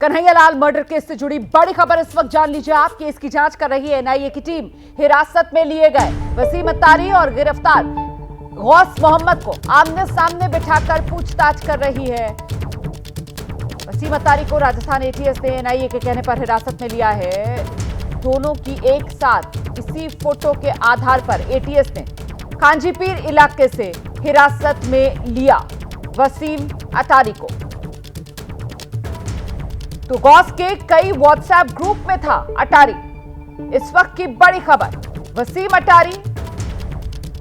Kanhaiyalal murder case से जुड़ी बड़ी खबर इस वक्त जान लीजिए आप। केस की जांच कर रही है एनआईए की टीम। हिरासत में लिए गए वसीम अत्तारी और गिरफ्तार गौस मोहम्मद को आमने सामने बिठाकर पूछताछ कर रही है। वसीम अत्तारी को राजस्थान एटीएस ने एनआईए के कहने पर हिरासत में लिया है। दोनों की एक साथ इसी फोटो के आधार पर एटीएस ने कांजीपीर इलाके से हिरासत में लिया वसीम अत्तारी को। तो गौस के कई व्हाट्सएप ग्रुप में था अत्तारी। इस वक्त की बड़ी खबर, वसीम अत्तारी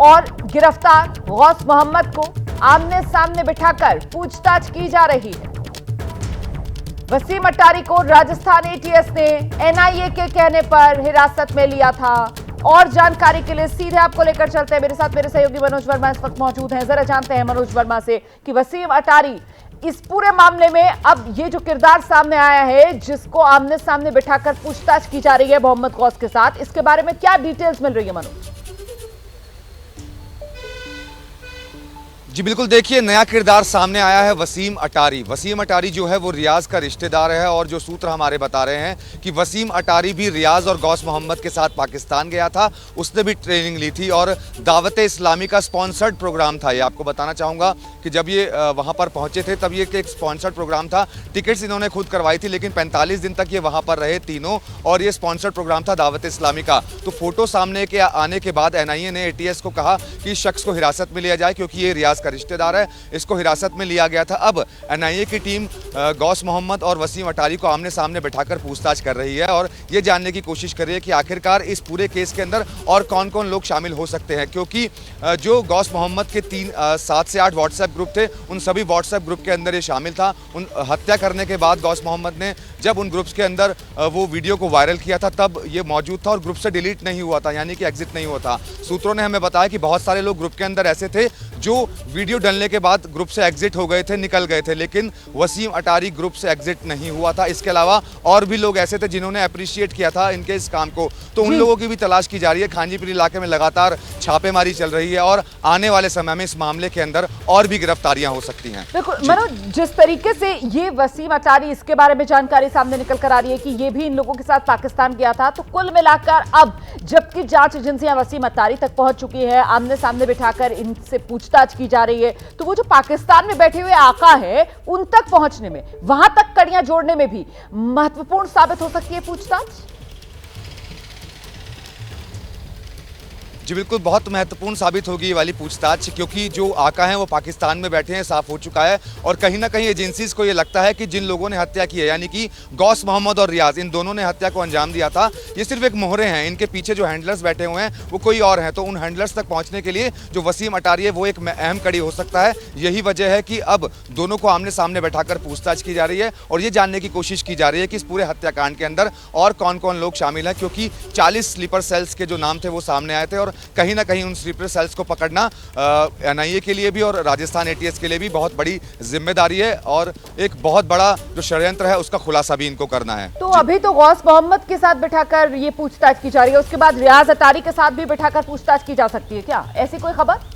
और गिरफ्तार गौस मोहम्मद को आमने सामने बिठाकर पूछताछ की जा रही है। वसीम अत्तारी को राजस्थान एटीएस ने एनआईए के कहने पर हिरासत में लिया था। और जानकारी के लिए सीधे आपको लेकर चलते हैं। मेरे साथ मेरे सहयोगी मनोज वर्मा इस वक्त मौजूद हैं। जरा जानते हैं मनोज वर्मा से कि वसीम अत्तारी इस पूरे मामले में अब ये जो किरदार सामने आया है, जिसको आमने सामने बिठाकर पूछताछ की जा रही है मोहम्मद गौस के साथ, इसके बारे में क्या डिटेल्स मिल रही है मनोज? जी बिल्कुल, देखिए नया किरदार सामने आया है वसीम अत्तारी। वसीम अत्तारी जो है वो रियाज का रिश्तेदार है और जो सूत्र हमारे बता रहे हैं कि वसीम अत्तारी भी रियाज और गौस मोहम्मद के साथ पाकिस्तान गया था। उसने भी ट्रेनिंग ली थी और दावत इस्लामी का स्पॉन्सर्ड प्रोग्राम था। ये आपको बताना चाहूँगा कि जब ये वहाँ पर पहुँचे थे तब ये एक स्पॉन्सर्ड प्रोग्राम था। टिकट्स इन्होंने खुद करवाई थी, लेकिन 45 दिन तक ये वहाँ पर रहे तीनों, और ये स्पॉन्सर्ड प्रोग्राम था दावत इस्लामी का। तो फोटो सामने के आने के बाद एनआईए ने एटीएस को कहा कि इस शख्स को हिरासत में लिया जाए, क्योंकि ये रियाज रिश्तेदार है। इसको हिरासत में लिया गया था। अब एनआईए की टीम गौस मोहम्मद और वसीम अत्तारी को आमने सामने बिठाकर पूछताछ कर रही है और ये जानने की कोशिश कर रही है कि आखिरकार इस पूरे केस के अंदर और कौन कौन लोग शामिल हो सकते हैं। क्योंकि जो गौस मोहम्मद के 7 से 8 व्हाट्सएप ग्रुप थे, उन सभी व्हाट्सएप ग्रुप के अंदर ये शामिल था। उन हत्या करने के बाद गौस मोहम्मद ने जब उन ग्रुप्स के अंदर वो वीडियो को वायरल किया था, तब ये मौजूद था और ग्रुप से डिलीट नहीं हुआ था, यानी कि एग्जिट नहीं हुआ था। सूत्रों ने हमें बताया कि बहुत सारे लोग ग्रुप के अंदर ऐसे थे जो वीडियो डलने के बाद ग्रुप से एग्जिट हो गए थे, निकल गए थे, लेकिन वसीम अत्तारी ग्रुप से एग्जिट नहीं हुआ था। इसके अलावा और भी लोग ऐसे थे जिन्होंने अप्रिशिएट किया था इनके इस काम को, तो उन लोगों की भी तलाश की जा रही है। कांजीपीर इलाके में लगातार छापेमारी चल रही है और आने वाले समय में इस मामले के अंदर और भी गिरफ्तारियां हो सकती हैं। बिल्कुल मनोज, जिस तरीके से ये वसीम अत्तारी, इसके बारे में जानकारी सामने निकल कर आ रही है कि ये भी इन लोगों के साथ पाकिस्तान गया था, तो कुल मिलाकर अब जबकि जांच एजेंसियां वसीम अत्तारी तक पहुंच चुकी है, आमने सामने बिठाकर इनसे पूछताछ की जा रही है, तो वो जो पाकिस्तान में बैठे हुए आका है उन तक पहुंचने में, वहां तक कड़ियां जोड़ने में भी महत्वपूर्ण साबित हो सकती है पूछताछ। जी बिल्कुल, बहुत महत्वपूर्ण साबित होगी ये वाली पूछताछ, क्योंकि जो आका हैं वो पाकिस्तान में बैठे हैं, साफ हो चुका है। और कहीं ना कहीं एजेंसीज को ये लगता है कि जिन लोगों ने हत्या की है, यानी कि गौस मोहम्मद और रियाज, इन दोनों ने हत्या को अंजाम दिया था। ये सिर्फ एक मोहरे हैं, इनके पीछे जो हैंडलर्स बैठे हुए हैं वो कोई और हैं। तो उन हैंडलर्स तक पहुंचने के लिए जो वसीम अत्तारी है वो एक अहम कड़ी हो सकता है। यही वजह है कि अब दोनों को आमने सामने बैठाकर पूछताछ की जा रही है और ये जानने की कोशिश की जा रही है कि इस पूरे हत्याकांड के अंदर और कौन कौन लोग शामिल हैं, क्योंकि 40 स्लीपर सेल्स के जो नाम थे वो सामने आए थे और कहीं ना कहीं उन स्लीपर सेल्स को पकड़ना एनआईए के लिए भी और राजस्थान एटीएस के लिए भी बहुत बड़ी जिम्मेदारी है और एक बहुत बड़ा जो षड्यंत्र है उसका खुलासा भी इनको करना है। तो अभी तो गौस मोहम्मद के साथ बिठाकर ये पूछताछ की जा रही है, उसके बाद रियाज अत्तारी के साथ भी बिठाकर पूछताछ की जा सकती है क्या? ऐसी कोई खबर?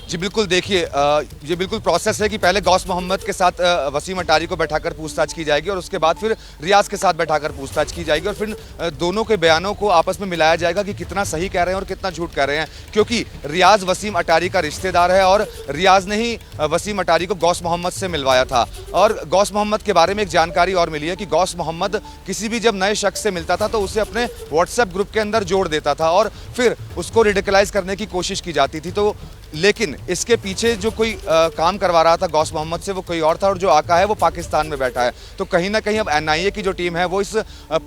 जी बिल्कुल, देखिए ये बिल्कुल प्रोसेस है कि पहले गौस मोहम्मद के साथ वसीम अत्तारी को बैठाकर पूछताछ की जाएगी और उसके बाद फिर रियाज के साथ बैठाकर पूछताछ की जाएगी और फिर दोनों के बयानों को आपस में मिलाया जाएगा कि कितना सही कह रहे हैं और कितना झूठ कह रहे हैं। क्योंकि रियाज वसीम अत्तारी का रिश्तेदार है और रियाज ने ही वसीम अत्तारी को गौस मोहम्मद से मिलवाया था। और गौस मोहम्मद के बारे में एक जानकारी और मिली है कि गौस मोहम्मद किसी भी जब नए शख्स से मिलता था तो उसे अपने व्हाट्सएप ग्रुप के अंदर जोड़ देता था और फिर उसको रिडिकलाइज करने की कोशिश की जाती थी। तो लेकिन इसके पीछे जो कोई काम करवा रहा था गौस मोहम्मद से वो कोई और था और जो आका है वो पाकिस्तान में बैठा है। तो कहीं ना कहीं अब एनआईए की जो टीम है वो इस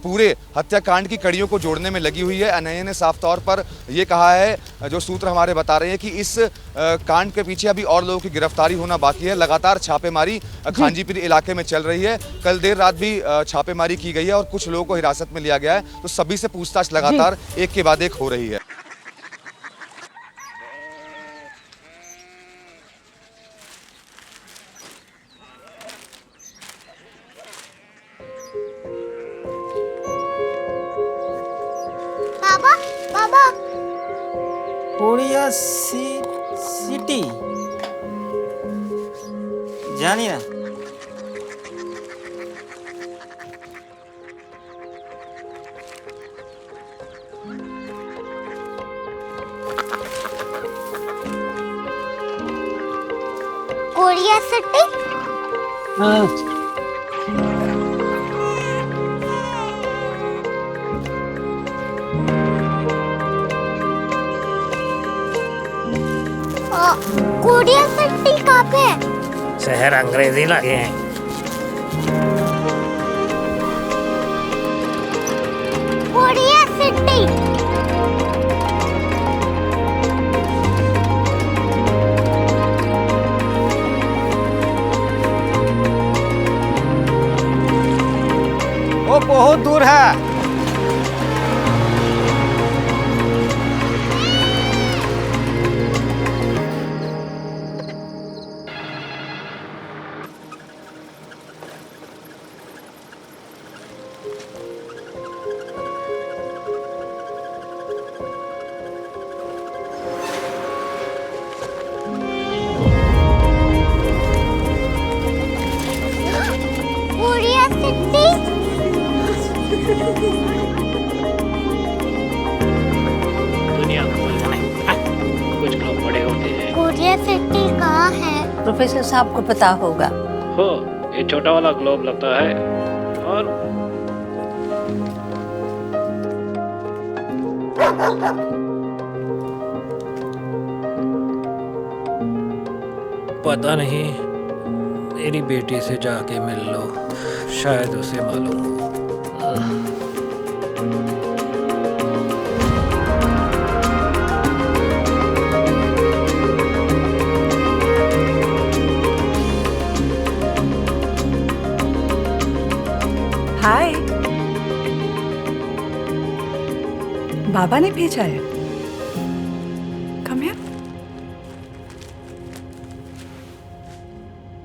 पूरे हत्याकांड की कड़ियों को जोड़ने में लगी हुई है। एनआईए ने साफ तौर पर ये कहा है, जो सूत्र हमारे बता रहे हैं, कि इस कांड के पीछे अभी और लोगों की गिरफ्तारी होना बाकी है। लगातार छापेमारी कांजीपीर इलाके में चल रही है। कल देर रात भी छापेमारी की गई है और कुछ लोगों को हिरासत में लिया गया है। तो सभी से पूछताछ लगातार एक के बाद एक हो रही है। बाबा बाबा पूर्णिया सिटी जानिए ना। Korea city. कोरिया सिटी कहाँ पे है? शहर अंग्रेजी लगे हैं। Korea city. वो बहुत दूर है। Korea city. दुनिया को बोलना नहीं, कुछ लोग बड़े होते हैं। कोरिया सिटी कहाँ है? प्रोफेसर साहब को पता होगा। हो, ये छोटा वाला ग्लोब लगता है और पता नहीं, मेरी बेटी से जाके मिल लो, शायद उसे मालूम हो। हाय, बाबा ने भेजा है। Come here.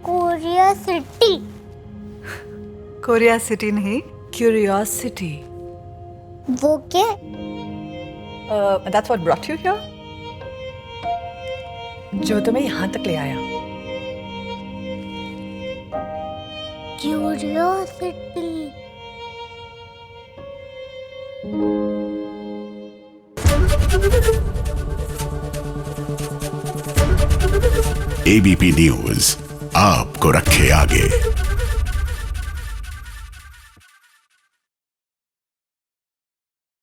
Korea city. Korea city नहीं, क्यूरियोसिटी। वो क्या? That's what brought you here? जो तुम्हें यहाँ तक ले आया। क्यूरियोसिटी। एबीपी न्यूज आपको रखे आगे।